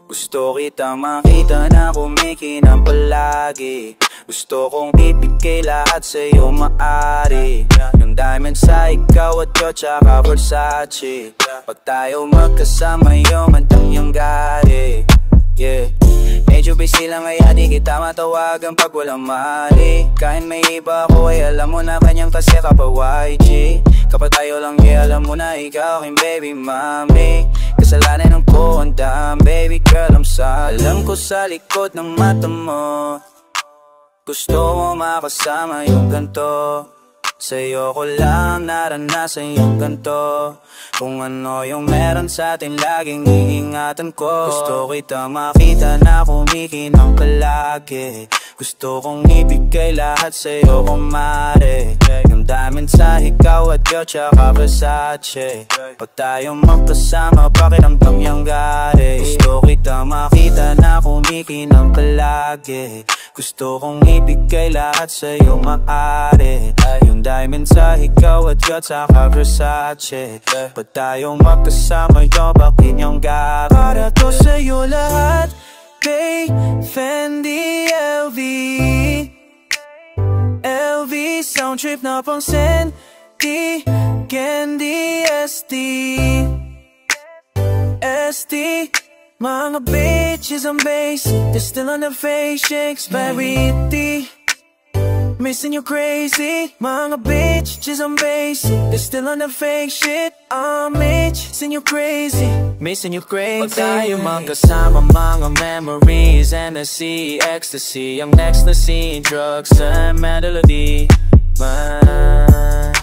Gusto kitang makita na kumikinang palagi. Gusto kong ibigay lahat sa'yo maaari. Yung diamond sa ikaw at ko tsaka Versace. Pag tayo magkasama yung mantang yung gari. Yeah. Medyo busy lang kaya di kita matawagan pag walang mali. Kahit may iba ako ay alam mo na kanyang kasi ka pa YG. Kapag tayo lang alam mo na ikaw aking baby mami. Kasalanan ng ko ang dam, baby girl I'm sorry. Alam ko sa likod ng mata mo gusto mo makasama yung ganto. Sa'yo ko lang naranasan yung ganto. Kung ano yung meron sa atin laging iingatan ko. Gusto kita makita na kumikinang palagi. Gusto kong ibigay lahat sa'yo kumare. Yung diamond sa ikaw at ko tsaka Versace. Pag tayo magkasama pakiramdam yung gari. Gusto kita makita na kumikinang palagi. Gusto kong ibigay lahat sa'yo maaari. Yung diamond sa ikaw at ko tsaka Versace. Pag tayo magkasama yung bakin yung gari. Para to sa'yo lahat, Kay Fendi LV. LV sound trip na pang Senti Candy ST. ST mga bitches on base, they're still on the face, shakes variety. Missing you crazy, mga bitches on base, they're still on the fake shit. I'm missing you crazy, missing you crazy. Pag tayo magkasama mga memories, Hennessy, ecstasy, ang ecstasy, drugs and melody. Man,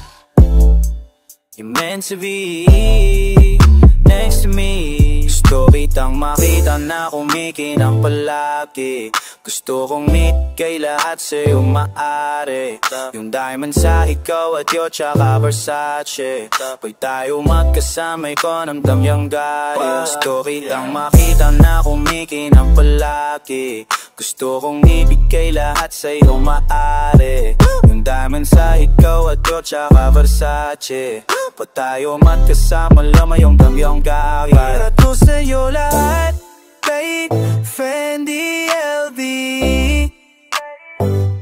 you're meant to be next to me. Gusto kitang makita na kumikinang palagi. Gusto kong ibigay lahat sa'yo maaari. Yung diamond sa ikaw at yo tsaka Versace. Pag tayo magkasama ko namdam yung gari. Gusto kitang makita na kumikinang palagi. Gusto kong ibigay lahat sa'yo maaari. Yung diamond sa ikaw at yo tsaka Versace. Pag tayo magkasama lamang yung damyong gari. Para to sa'yo lahat, Kay Fendi LV.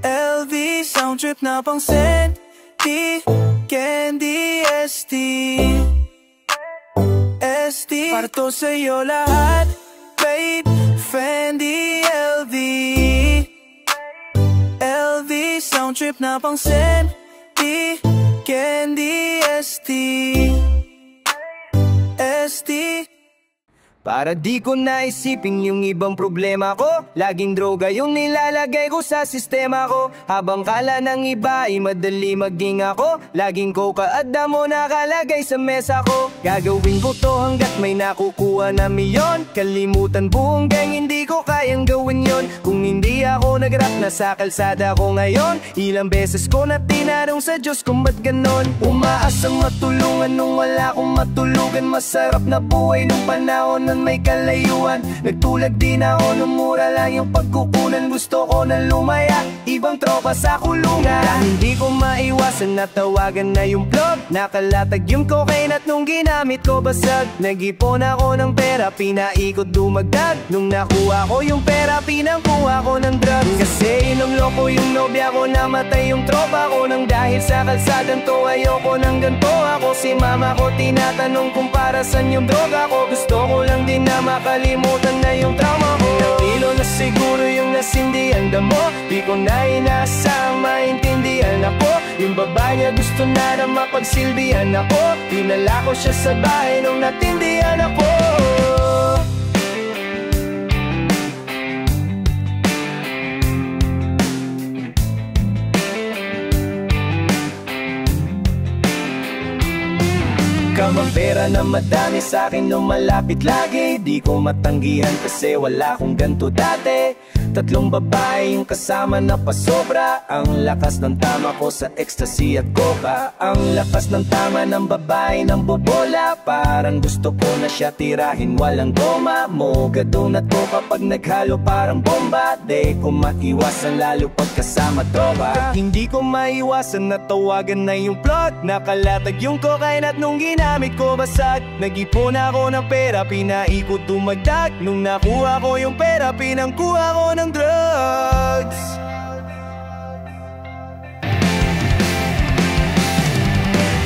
LV sound trip na pang Senti Candy ST. ST para to sa'yo lahat, Kay Fendi LV. LV sound trip na pang Senti Candy ST. ST para di ko naisipin yung ibang problema ko. Laging droga yung nilalagay ko sa sistema ko. Habang kala ng iba ay madali maging ako. Laging coca at damo nakalagay sa mesa ko. Gagawin ko to hanggat may nakukuha na milyon. Kalimutan buong gang, hindi ko kayang gawin yon. Kung hindi ako nag-rap na sa kalsada ko ngayon. Ilang beses ko na tinanong sa Diyos kung ba't ganon. Umaasang matulungan nung wala akong matulugan. Masarap na buhay nung panahon na may kalayuan. Nagtulag din ako nung mura lang yung pagkukunan. Gusto ko na lumaya, ibang tropa sa kulungan. Dahil hindi ko maiwasan na tawagan na yung plug. Nakalatag yung cocaine at nung ginamit ko basag. Nag-ipon ako ng pera, pinaikot dumagdag. Nung nakuha ko yung pera, pinangkuha ko ng drugs. Kasi inong loko yung nobya ko, namatay yung tropa ko. Nang dahil sa kalsadang to, ayoko ng ganto ako. Si mama ko tinatanong kung para saan yung droga ko. Gusto ko lang din na makalimutan na yung trauma ko. Natilo na siguro yung nasindihan damo. Di ko na inaasang maintindihan ako. Yung babae niya gusto na mapagsilbihan ako. Dinala ko siya sa bahay nung natindihan ako. Kamang pera na madami sa'kin nung malapit lagi. Di ko matanggihan kasi wala akong ganto dati. Tatlong babae yung kasama na pasobra. Ang lakas ng tama ko sa ecstasy at coca. Ang lakas ng tama ng babae ng bobola. Parang gusto ko na siya tirahin walang goma. Mogado na to kapag naghalo parang bomba. Di ko maiwasan lalo pagkasama tropa. Hindi ko maiwasan na tawagan na yung plot. Nakalatag yung cocaine at nung ginamit ko basag. Nag-ipon ako ng pera, pinaikot dumagdag. Nung nakuha ko yung pera, pinangkuha ko ng drugs.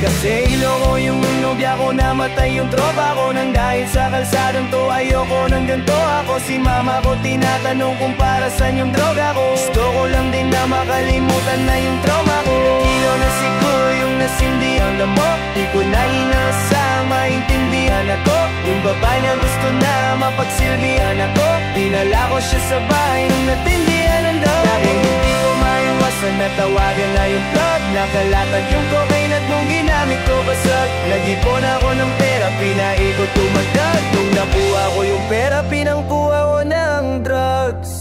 Kasi iloko yung nobya ko, namatay yung tropa ko. Nang dahil sa kalsadang to, ayoko ng ganto. Ako si mama ko, tinatanong kung para saan yung droga ko. Gusto ko lang din na makalimutan na yung trauma ko. Kilo na siguro yung nasindihan na mo. Di ko na inasang maintindihan ako. Yung babae na gusto na mapagsilbihan ako. Dinala ko siya sa bahay nung natindihan ang daw. Dahil hindi ko maiwasan na tawagan na yung plot. Nakalatag yung cocaine at nung ginamit ko basag. Nag-ipon ako ng pera, pinaikot tumagdag. Nung nakuha ko yung pera, pinangkuha ko ng drugs.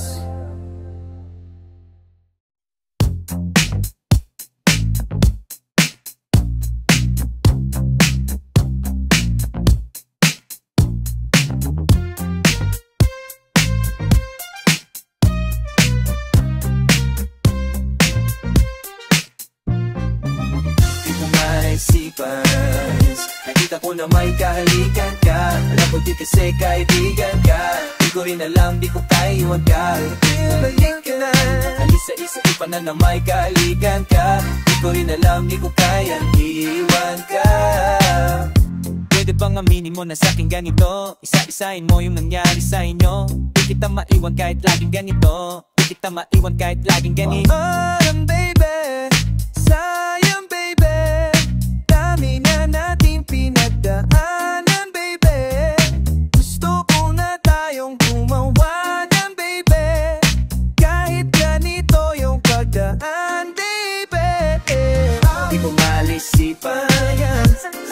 Nakita ko na may kahalikan ka. Alam ko di kasi kaibigan ka. Di ko rin alam, di ko kaya iwan ka. Balik ka na. Alisa isipan na na may kahalikan ka. Di ko rin alam, di ko kaya iwan ka. Pwede bang aminin mo na sa'king ganito? Isa-isahin mo yung nangyari sa inyo. Di kita maiwan kahit laging ganito. Di kita maiwan kahit laging ganito. Baby, sayang baby, dami na natin pinagdaanan baby. Gusto ko na tayong gumawanan baby. Kahit ganito yung pagdaan baby. Di ko malisipan yan.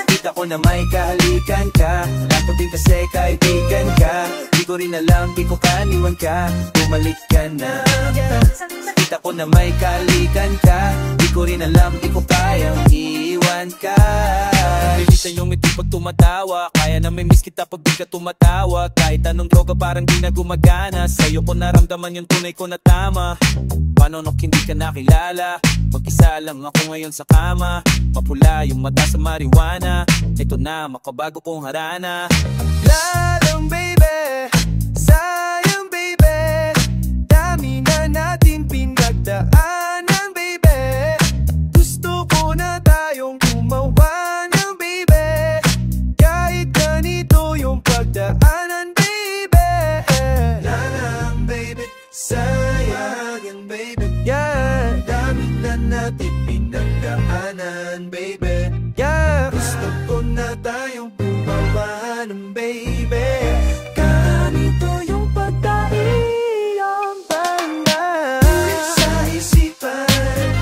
Kita ko na may kahalikan ka. Alam ko din kasi kaibigan ka. Di ko rin alam, di ko kaniwan ka. Bumalik ka na. Kita ko na may kahalikan ka. Di ko rin alam, di ko kayang iwan ka. Bilisan yung ngiti pag tumatawa. Kaya na may miss kita pag di ka tumatawa. Kahit anong droga parang di na gumagana. Sa'yo ko naramdaman yung tunay ko na tama. Paano nok hindi ka nakilala? Mag-isa lang ako ngayon sa kama. Mapula yung mata sa marijuana. Ito na, makabago kong harana. Lalang baby, sayang baby, dami na natin pinagdaanan baby. Gusto ko na tayong gumawa ng baby. Kahit ganito yung pagdaanan baby. Lalang baby, sayang baby, yeah. Dami na natin pinagdaanan baby, yeah. Gusto ko na tayong gumawa ng baby. Ganito yung pagdaiang banda. Sa isipan,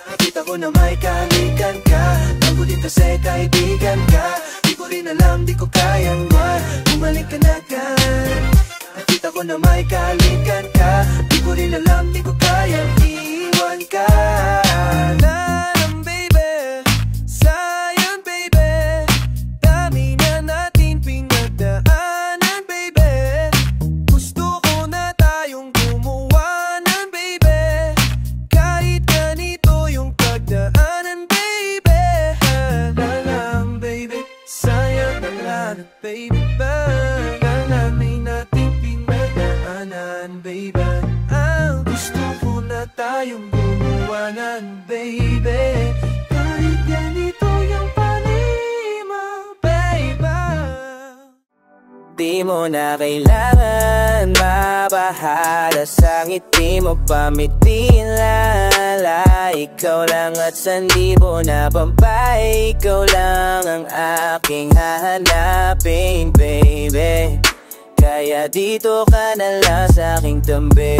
nakita ko na may kahalikan ka. Bago din kasi kaibigan ka. Di ko rin alam, di ko kayang bumalik ka na agad. Nakita ko na may kahalikan ka. Di ko rin alam, di ko kayang iwan ka. Lalang baby, sayang baby, dami na natin pinagdaanan baby. Gusto ko na tayong gumawa ng baby. Kahit ganito yung pagdaanan baby. Lalang baby, sayang lalang baby, dami natin pinagdaanan baby. Gusto ko na tayong gumawa ng baby. Kahit ganito yung panima baby. Di mo na kailangan mabahala sa ngiti mo, pamitilala. Ikaw lang at sandibo na pampay. Ikaw lang ang aking hahanapin baby. Kaya dito ka na lang sa aking tambi.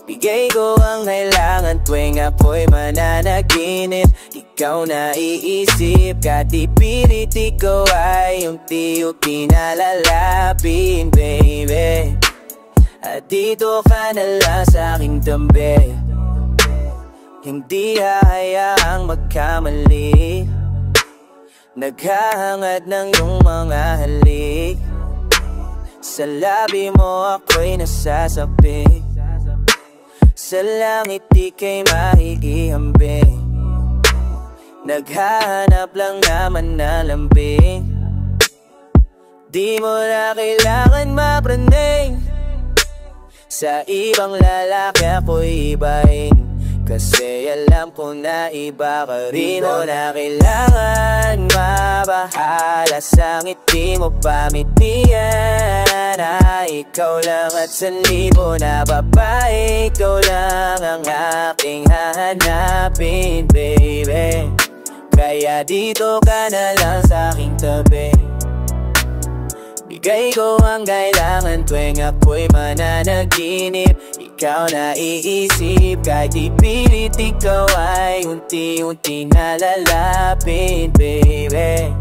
Bigay ko ang kailangan tuwing ako'y mananaginip. Ikaw na iisip, katipilit ikaw ay unti-unti nalalapin baby. At dito ka na lang sa aking tabi. Hindi hahayaang magkamali. Naghahangad ng iyong mga halik. Sa labi mo ako'y nasasabi. Sa langit di kay maiihambing. Naghahanap lang naman na lambing. Di mo na kailangan mapraning. Sa ibang lalaki ako'y ibahin. Kasi alam ko na iba ka rin. Di mo na kailangan mabahala sa ngiti mo pamitian. Ikaw lang at sa libo na babae. Ikaw lang ang aking hahanapin, baby. Kaya dito ka na lang sa aking tabi. Bigay ko ang kailangan tuwing ako'y mananaginip. Ikaw na iisip, kahit ipilit ikaw ay unti-unti nalalapit, baby.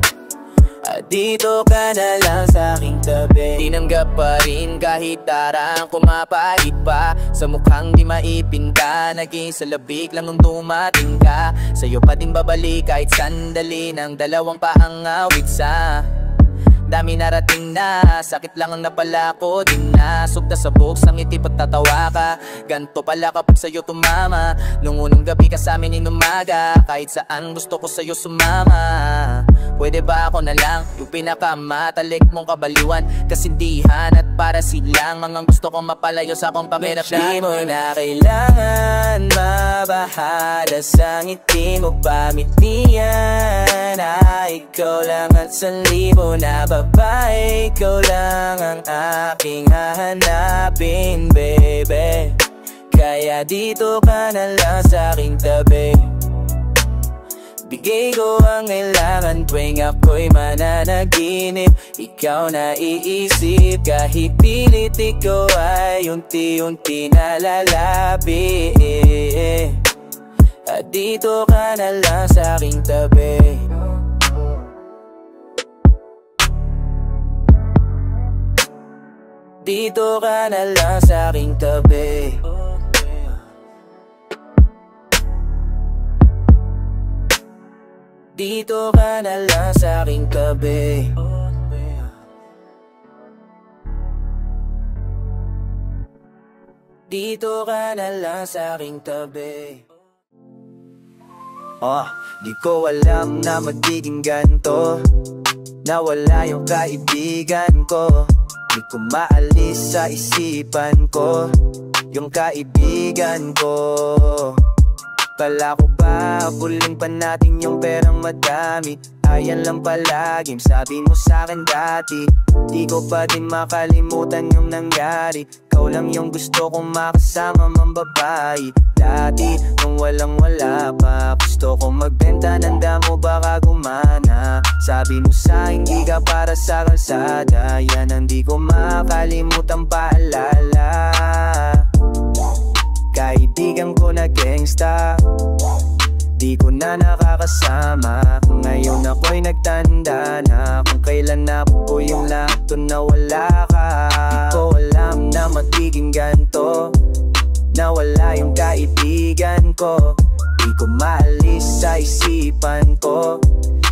At dito ka na lang sa aking tabi. Tinanggap pa rin kahit tarang kumapait pa. Sa mukhang di maipin ka, naging sa labig lang nung dumating ka. Sa'yo pa din babalik kahit sandali ng dalawang paang awit sa dami narating na, sakit lang ang napala ko din na. Sugda sa buhok, sa ngiti pagtatawa ka. Ganto pala kapag sa'yo tumama. Nung unang gabi ka sa'min inumaga. Kahit saan gusto ko sa'yo sumama. Pwede ba ako na lang yung pinakamatalik mong kabaliwan, kasindihan at para silang mga gusto kong mapalayo sa akong pakinapdan. Di mo na kailangan mabahala sa ngiti mo pamitian. Ikaw lang at sa libo na babae. Ikaw lang ang aking hahanapin, baby. Kaya dito ka na lang sa aking tabi. Bigay ko ang kailangan tuwing ako'y mananaginip. Ikaw na iisip, kahit pilit ikaw ay unti-unti nalalapit. At dito ka na lang sa aking tabi. Dito ka na lang sa aking tabi. Dito ka na lang sa aking tabi. Dito ka na lang sa aking tabi. Di ko alam na magiging ganto, nawala yung kaibigan ko. Di ko maalis sa isipan ko yung kaibigan ko. Kala ko ba huling pa natin yung perang madami? Ayan lang palaging sabi mo sa'kin dati. Di ko pa din makalimutan yung nangyari. Ikaw lang yung gusto kong makasama mang babae. Dati nung walang wala pa, gusto kong magbenta ng damo baka gumana. Sabi mo sa'kin di ka para sa kalsada. Yan ang di ko makalimutan paalala. Kaibigan ko na gangsta, di ko na nakakasama. Ngayon ako'y nagtanda na kung kailan ako yung lakto na wala ka. Di ko alam na magiging ganto, nawala yung kaibigan ko. Di ko maalis sa isipan ko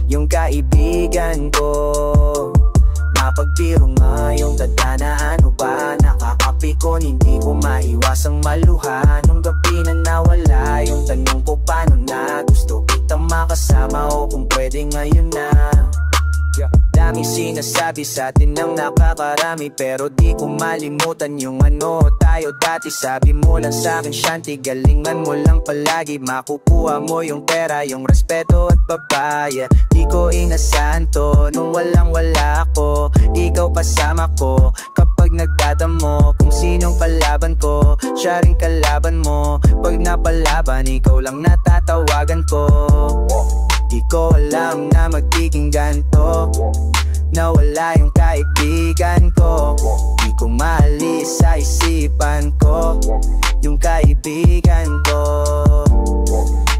yung kaibigan ko. Mapagbiro nga yung tadhana, ano ba nakakapikon, hindi ko maiwasang maluha. Nung gabi na nawala yung tanong ko paano na. Gusto kita makasama o kung pwede ngayon na. Daming sinasabi sa atin ng nakakarami, pero di ko malimutan yung ano tayo dati. Sabi mo lang sa'kin, Shanti, galingan mo lang palagi. Makukuha mo yung pera, yung respeto at babaya. Di ko inasahan to nung walang wala ako. Ikaw kasama ko kapag nagdadamo. Kung sinong kalaban ko, siya rin kalaban mo. Pag napalaban, ikaw lang natatawagan ko. Di ko alam na magiging ganto, nawala yung kaibigan ko. Di ko maalis sa isipan ko yung kaibigan ko.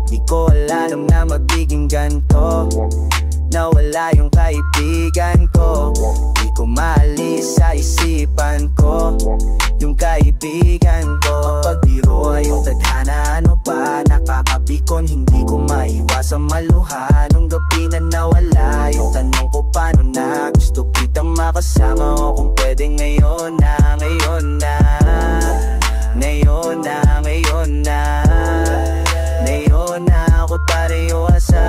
Di ko alam na magiging ganto, nawala yung kaibigan ko. Di ko maalis sa isipan ko yung kaibigan kasama ko kung pwede ngayon na, ngayon na, ngayon na, ngayon na, ngayon na ako pariwasa,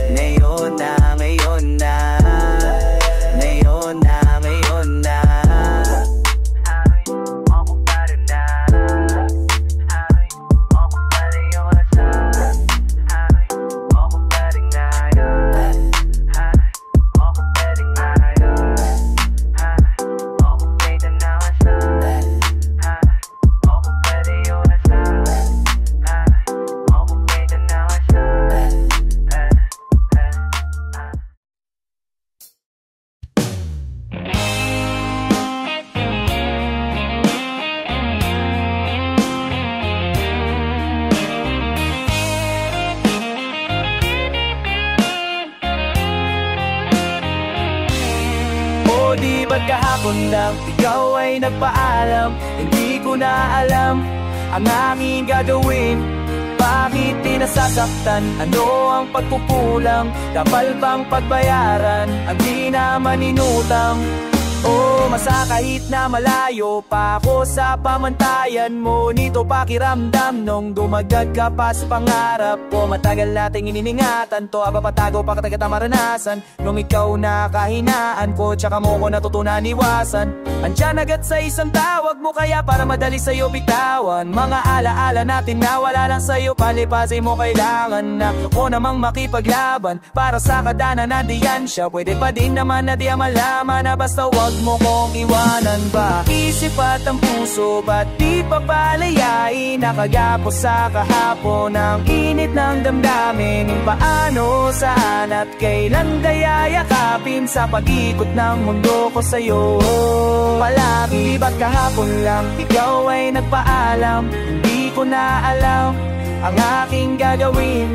ngayon na, ngayon na, ngayon na, ngayon na. Di ba't kahapon lang ikaw ay nagpaalam? Hindi ko na alam ang aking gagawin. Bakit di nasasaktan? Ano ang pagkukulang? Kapal bang pagbayaran ang di naman inutang? Oh, masa kahit na malayo pa ako sa pamantayan mo, nito pakiramdam nung dumagdag ka pa sa pangarap ko. Matagal nating ininingatan to, aba patago pa katagat ang maranasan. Nung ikaw na kahinaan ko, tsaka mo ko natutunan iwasan. Andyan agad sa isang tawag mo, kaya para madali sa'yo bitawan mga alaala natin na wala lang sa'yo, palipasin mo. Kailangan na ko namang makipaglaban para sa kadana na diyan siya. Pwede pa din naman na di malaman na basta wag mo kong iwanan ba. Isip at ang puso ba't di pa palayain? Nakagapos sa kahapon ang init ng damdamin. Paano, saan at kailan kaya yakapin sa pag-ikot ng mundo ko sa'yo? Palagi ba't kahapon lang ikaw ay nagpaalam? Hindi ko na alam ang aking gagawin.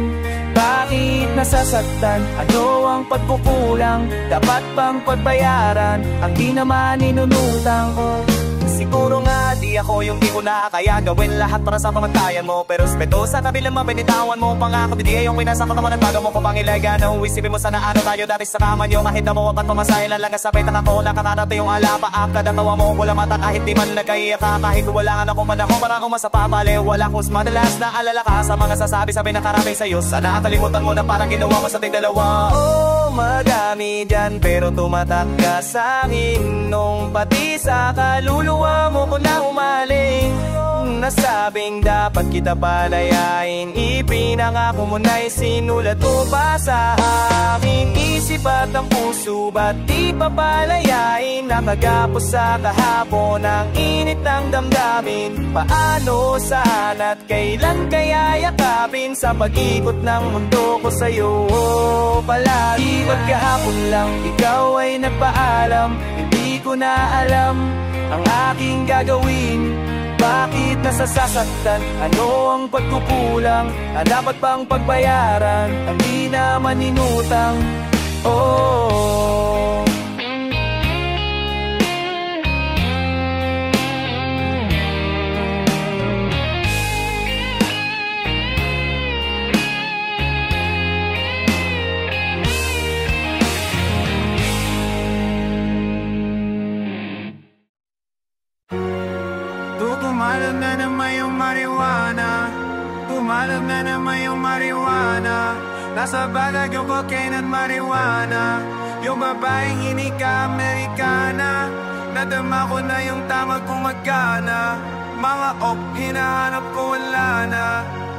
Bakit nasasaktan? Ano ang pagkukulang? Dapat bang pagbayaran ang di naman inunutang ko? Siguro nga di ako yung di ko na kaya gawin lahat para sa pamantayan mo. Pero respeto sa kabilang mapinitawan mo. Pangako binigay yung pinasama ka mo ng bago mo ko pang ilegano. Isipin mo sana ano tayo dati sa kama nyo. Kahit na mo kapat pamasahe lang lang sa petang ako. Nakakarate yung ala pa akad ang tawa mo. Wala mata kahit di man nagkaiyak ka. Kahit wala nga ako man ako para ako masapapali. Wala kong madalas na alala ka sa mga sasabi sa pinakaraming sa'yo. Sana kalimutan mo na parang ginawa mo sa ating dalawa. Oh, madami dyan pero tumatak ka sa'kin. Nung pati sa kaluluwa mo ko na umaling. Nasabing dapat kita palayain. Ipinangako mo na'y sinulat mo pa sa akin. Isip at ang puso ba't di pa palayain? Nakagapos sa kahapon ang init ng damdamin. Paano, saan at kailan kaya yakapin sa pag-ikot ng mundo ko sa'yo? Palagi ba't kahapon lang ikaw ay nagpaalam? Hindi ko na alam ang aking gagawin. Bakit nasasaktan? Ano ang pagkukulang? Dapat bang pagbayaran ang di naman inutang? Oh, tumalab na naman yung marijuana. Tumalab na naman yung marijuana. Nasa balag yung cocaine at marijuana. Yung babaeng hindi ka Amerikana. Nadama ko na yung tamag kong magkana. Mga op, hinahanap ko wala na.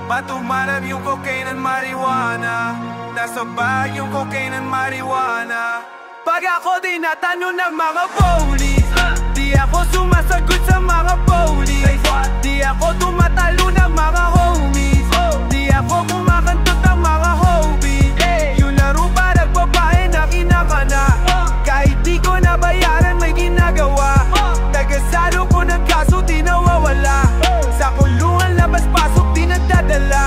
Patumalab yung cocaine at marijuana. Nasa bag yung cocaine at marijuana. Pag ako tinatanong ng mga police, di ako sumasagot sa mga police. Di ako tumatalo ng mga homies. Di ako kumakantot ng mga hobby. Yung laro para babae na kinakana. Kahit di ko nabayaran may ginagawa. Nagasalo ko ng kaso di nawawala. Sa kulungan labas-pasok di nagdadala.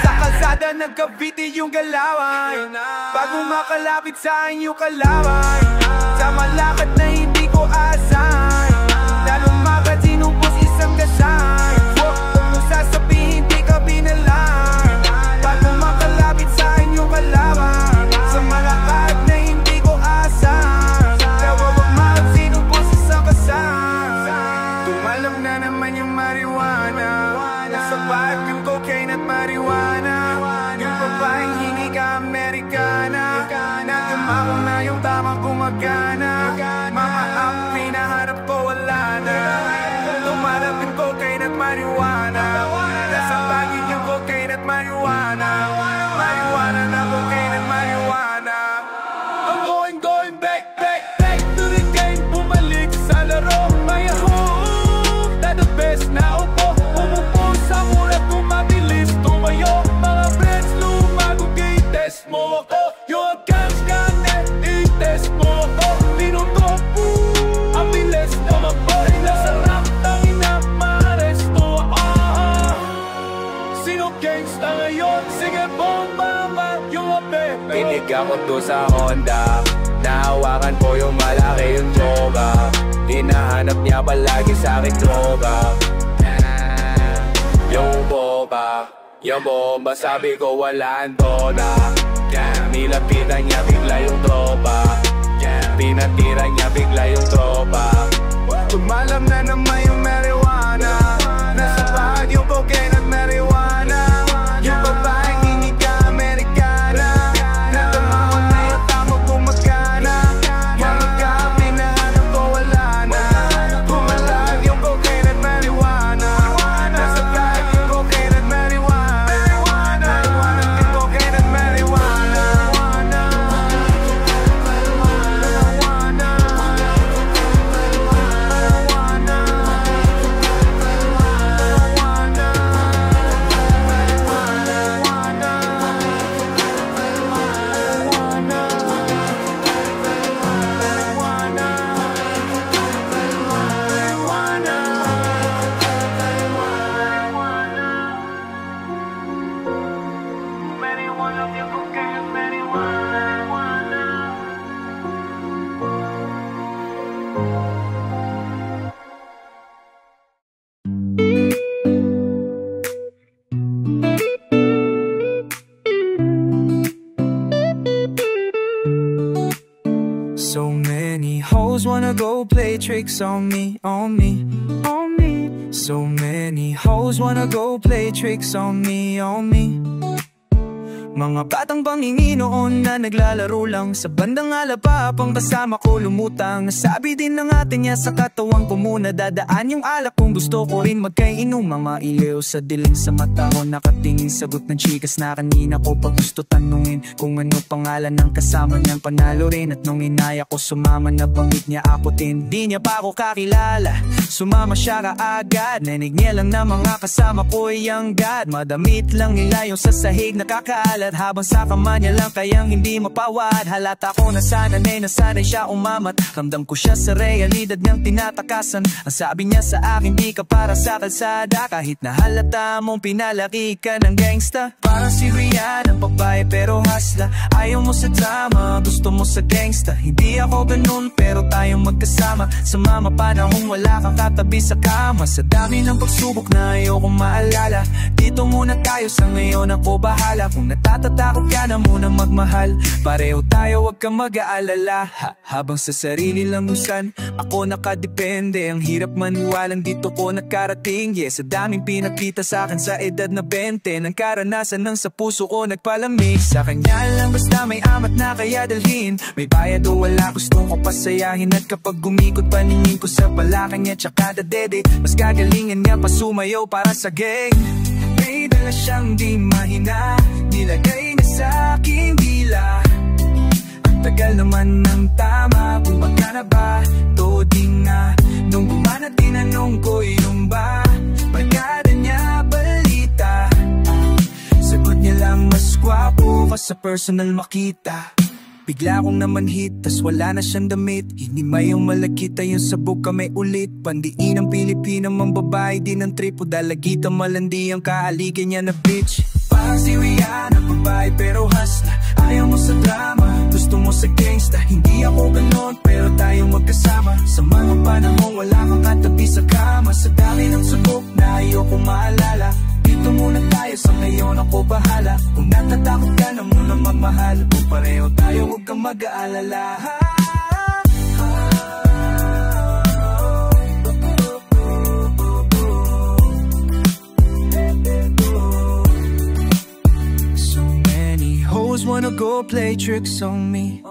Sa kalsada ng Cavite yung galawan. Pag umakalapit sa akin yung kalawan. Sa malakad na hindi ko asan. Nalumakad sinubos isang gasan. Kung sasabihin di ka binalang. Pag umakalapit sa akin yung kalawan. Sa malakad na hindi ko asan. Kaya wag tama gumagana. Mga ang hinahanap ko wala na. Lumalapit cocaine at marijuana. Nasa bagay yung cocaine at marijuana. Marijuana na cocaine at marijuana. I'm going back to the game. Bumalik sa laro. May hope na the best na upo. Umupo sa mulat kung mabilis tumayo. Mga friends lumago kay test mo ako. Yung accounts ka net, i-test mo ako. Minuto, ang bilis na maboy. Nasarap tangin na ma-aresto ako. Sino gangsta ngayon? Sige bomba yung ape. Pinig ako to sa Honda. Nahawakan ko yung malaki yung droga. Hinahanap niya palagi sa akin droga. Yung bomba sabi ko walaan toda. Nilapitan niya bigla yung tropa. Tinatira niya bigla yung tropa. Tumalam na naman yung marijuana. Nasa bahag yung cocaine at marijuana. Yung babaeng hindi ka Amerikana. Natamahon na yung tama gumagana. Mga kape na hanap ko wala na. Tumalag yung cocaine at marijuana. Nasa bahag yung cocaine at marijuana. Marijuana yung cocaine at marijuana. So many hoes wanna go play tricks on me, on me, on me. So many hoes wanna go play tricks on me, on me. Mga batang bangingi noon na naglalaro lang sa bandang alapa. Pang kasama ko lumutang. Nasabi din ng ate niya sa katawan ko muna dadaan yung alak. Kung gusto ko rin magkainom. Mga ilaw sa dilim sa mata ko. Nakatingin sagot ng chikas na kanina ko pa gusto tanungin kung ano pangalan ng kasama niyang panalo rin. At nung inaya ko sumama na bangit niya ako din. Di niya pa ako kakilala. Sumama siya kaagad. Nanig niya lang na mga kasama ko ay ang God. Madamit lang nila yung sa sahig nakakaalat. Habang sa kama niya lang kayang hindi mapawad. Halata ko na sana'y nasanay siya umamat. Ramdam ko siya sa realidad niyang tinatakasan. Ang sabi niya sa akin di ka para sa kalsada. Kahit na halata mong pinalaki ka ng gangsta. Parang si Rihanna, babae pero hasla. Ayaw mo sa drama, gusto mo sa gangsta. Hindi ako ganun pero tayong magkasama. Sa mga panahong wala kang katabi sa kama. Sa dami ng pagsubok na ayokong maalala. Dito muna tayo sa ngayon ako bahala. Kung natatakot ka na muna magmahal. Pareho tayo wag kang mag-aalala. Habang sa sarili lang usan ako nakadepende. Ang hirap maniwalang dito ko nakarating. Yes, sa daming pinakita sa akin sa edad na 20. Nang karanasan ng sa puso ko nagpalamig. Sa kanya lang basta may amat na kaya dalhin. May bayad o wala gustong ko pasayahin. At kapag gumikot paningin ko sa balakang niya tsaka dadede. Mas gagalingan niya pa sumayaw para sa gang. May dala siyang di mahina. Nilagay na sa aking dila. Ang tagal naman ng tama. Kung magkana ba toding nga. Nung bumana tinanong ko yung ba barkada niya balita. Sagot niya lang mas gwapo ka sa personal makita. Bigla kong naman hit, tas wala na siyang damit. Hindi mayong malakita yung sabog kamay ulit. Pandiin ang Pilipino mang babae din ang trip. O dalagita malandi ang kaaligan niya na bitch. Parang si Rihanna, babae pero hasla. Ayaw mo sa drama, gusto mo sa gangsta. Hindi ako ganon pero tayong magkasama. Sa mga panahong wala kang katabi sa kama. Sa dami ng sabog na ayoko maalala. Dito muna tayo sa ngayon ako bahala. Kung natatakot ka na muna magmahal. Kung pareho tayo huwag kang mag-aalala. So many hoes wanna go play tricks on me.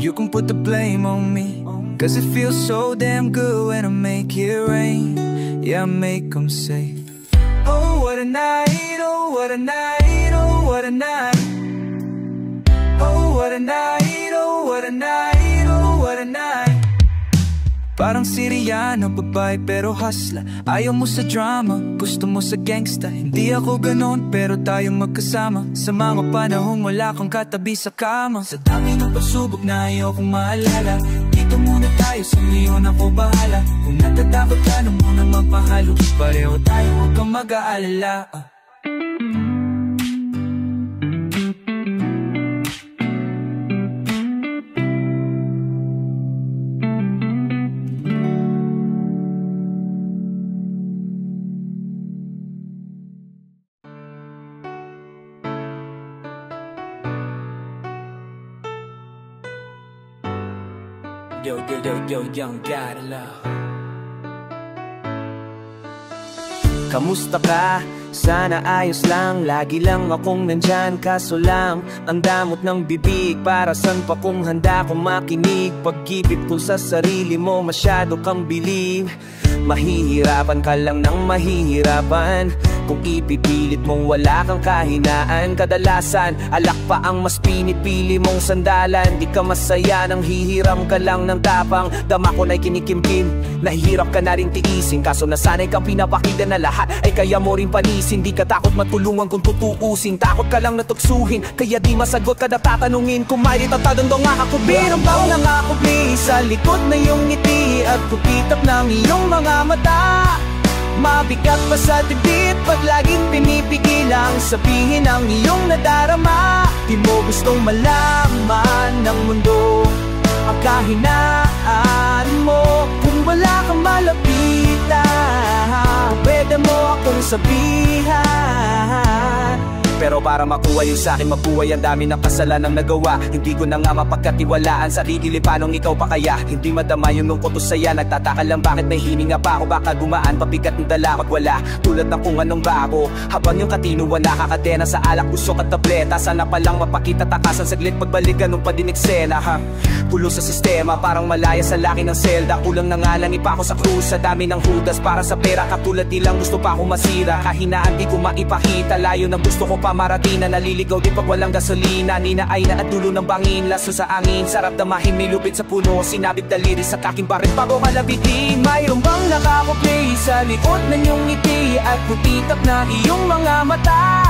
You can put the blame on me, cause it feels so damn good when I make it rain. Yeah, I make them say, oh what a night, oh what a night, oh what a night. Oh what a night, oh what a night, oh what a night. Parang Siriano, babae pero hustler. Ayaw mo sa drama, gusto mo sa gangsta. Hindi ako ganon, pero tayong magkasama. Sa mga panahong wala kang katabi sa kama. Sa dami ng pagsubok na ayaw kong maalala. Dito muna tayo, sa ngayon ako bahala. Kung natatakot ka na muna magpahalo, pareho tayo, huwag kang mag-aalala. Yo, young God love. Kamusta ka? Sana ayos lang. Lagi lang akong nandyan, kaso lang ang damot ng bibig. Para san pa kung handa kong makinig. Pag-ibig ko sa sarili mo, masyado kang bilib. Mahihirapan ka lang ng mahihirapan. Kung ipipilit mong wala kang kahinaan. Kadalasan, alak pa ang mas pinipili mong sandalan. Di ka masaya nang hihiram ka lang ng tapang. Dama ko na'y kinikimkim, nahihirap ka na rin tiisin. Kaso nasanay kang pinapakita na lahat ay kaya mo rin panisin. Di ka takot matulungan kung tutuusin. Takot ka lang natuksuhin, kaya di masagot ka na tatanungin. Kung may itatadang dong akakubin. Ang bang nakakubli sa likod na iyong ngiti at kupitap ng iyong mga mata. Mabigat pa sa dibdib pag laging pinipigilang sabihin ang iyong nadarama. Di mo gustong malaman ng mundo ang kahinaan mo. Kung wala kang malapitan, pwede mo akong sabihan. Pero para makuha yung sa'kin mabuhay, ang dami ng kasalanang nagawa. Hindi ko na nga mapagkatiwalaan sarili, paanong ikaw pa kaya? Hindi madama yung lungkot o saya. Nagtataka lang bakit may hininga pa ako. Baka gumaan, pabigat ng dala pag wala. Tulad ng kung anong ba ako. Habang yung katinuan nakakadena sa alak, usok at tableta. Sana palang mapakita takasan saglit, pagbalik ganun pa din eksena ha. Pulo sa sistema, parang malaya sa laki ng selda. Kulang na nga lang ipa ako sa krus, sa dami ng hudas. Para sa pera katulad nilang gusto pa ako masira. Kahinaan di ko maipakita, layo ng gusto ko pa maratina. Naliligaw di pag walang gasolina. Ninaay na at dulo ng bangin, laso sa angin. Sarap damahin, may lupit sa puno. Sinabit daliri sa kaking barit bago kalabitin. Mayroon bang nakako-play sa likod ng iyong ngiti at putitap na iyong mga mata?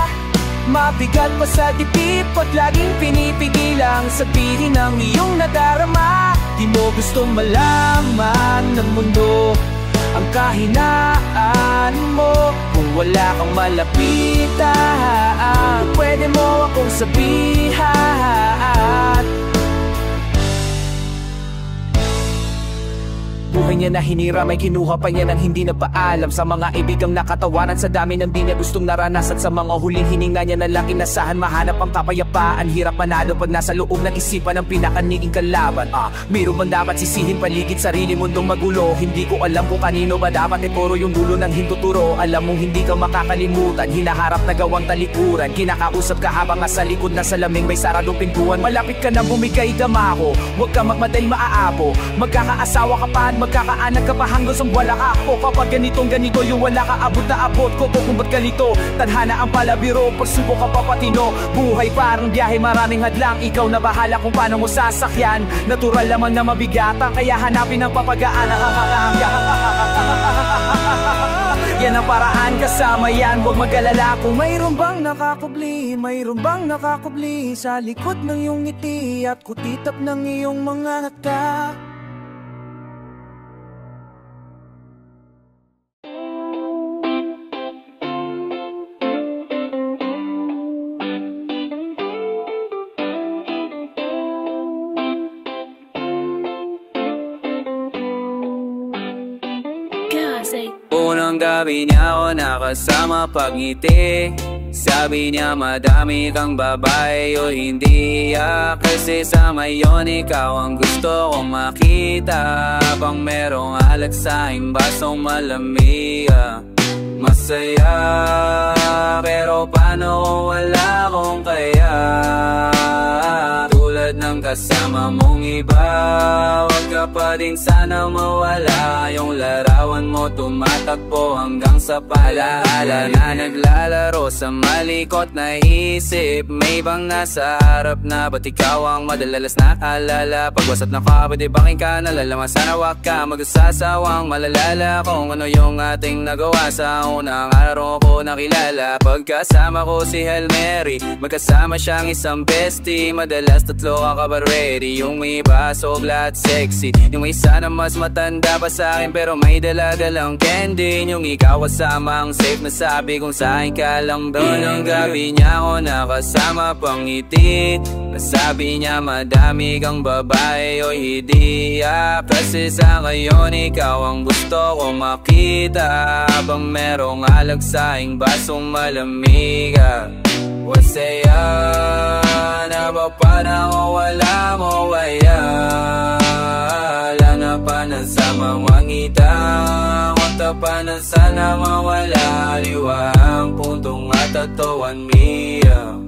Mabigat pa sa dibdib pag laging pinipigilang sabihin ang iyong nadarama. Di mo gustong malaman ng mundo ang kahinaan mo. Kung wala kang malapitan, pwede mo akong sabihan. Buhay niya na hinira, may kinuha pa niya ng hindi na paalam. Sa mga ibigang nakatawanan, sa dami ng di niya gustong naranasan. Sa mga huling hininga niya na lang inasahan, mahanap ang kapayapaan. Hirap manalo pag nasa loob ng isipan ng pinakaniing kalaban. Mayroon bang dapat sisihin paligid sarili mundong magulo? Hindi ko alam kung kanino ba dapat puro yung dulo ng hintuturo. Alam mong hindi ka makakalimutan, hinaharap na gawang talikuran. Kinakausap ka habang nasa likod na salaming may saradong pintuan. Malapit ka na bumigay damako, huwag ka magmadali maaapo. Magkakaasawa ka pa, magkakaanak ka pa hanggang sa wala ka ako. Kapag ganitong ganito yung wala ka abot na abot ko. Kung ba't ganito, tadhana ang palabiro. Pagsubok ka pa patino, buhay parang biyahe maraming hadlang. Ikaw na bahala kung paano mo sasakyan. Natural lamang na mabigatan, kaya hanapin ang papagaan. Yan ang paraan, kasama yan, huwag mag-alala. Kung mayroon bang nakakubli, mayroon bang nakakubli sa likod ng iyong ngiti at kutitap ng iyong mga mata. Unang gabi niya ako nakasama pagngiti. Sabi niya madami kang babae o hindi kasi sa mayon ikaw ang gusto kong makita. Pang merong alak sa basong malamig. Masaya, pero paano kung wala kong kaya? Tulad tulad ng kasama mong iba. Huwag ka pa din sana mawala, yung larawan mo tumatakbo hanggang sa palaala na naglalaro sa malikot na isip. May ibang nasa harap na, ba't ikaw ang madalalas na alala? Pagwasap ng kapatid, bakit ka nalalaman? Sana wag ka magsasawang malalala kung ano yung ating nagawa sa unang araw ko nakilala. Pagkasama ko si Hail Mary, magkasama siyang isang bestie. Madalas tatlo ang kabareri, yung iba sobla at sexy, yung isa na mas matanda pa sa akin pero may dala-dalang candy. Yung ikaw kasama ang safe na sabi kung saan ka lang doon. Ang gabi niya ako nakasama pang itit, nasabi niya madami kang babae o hidiya. Kasi sa ngayon ikaw ang gusto ko makita, habang merong alag sa ing basong malamig. Wasaya na ba parang wala mo kaya? Lanapanan sa mga ngitang tapanan, sana mawala liwang puntong at tatawan miya.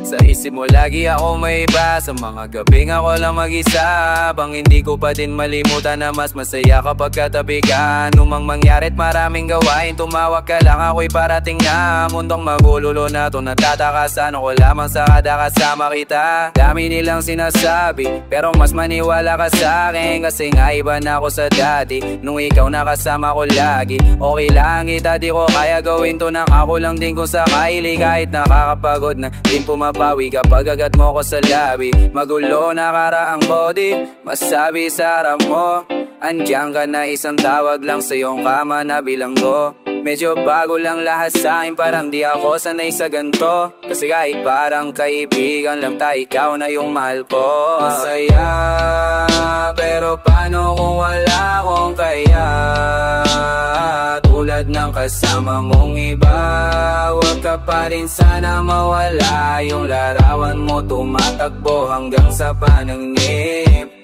Sa isip mo lagi ako may iba, sa mga gabing ako lang mag-isa. Bang hindi ko pa din malimutan na mas masaya kapag katabi ka. Anumang mangyarit maraming gawain, tumawag ka lang ako'y parating na. Mundong magululo na to, natatakasan ako lamang sa kada kasama kita. Dami nilang sinasabi pero mas maniwala ka sa akin, kasi nga iba na ako sa dati nung ikaw nakasama ko lagi. Okay lang kita, di ko kaya gawin to nang ako lang din kung sakali. Kahit nakakapagod na din pumapawi kapag agad mo ko sa labi. Magulo na karaang body, masabi sa harap mo andiyan ka na, isang tawag lang sa iyong kama na bilanggo. Medyo bago lang lahat sa akin, parang di ako sanay sa ganto. Kasi kahit parang kaibigan lang tayo, ikaw na yung mahal ko. Masaya, pero paano kung wala akong kaya? Tulad ng kasama mong iba, huwag ka pa rin sana mawala, yung larawan mo tumatakbo hanggang sa pananghip.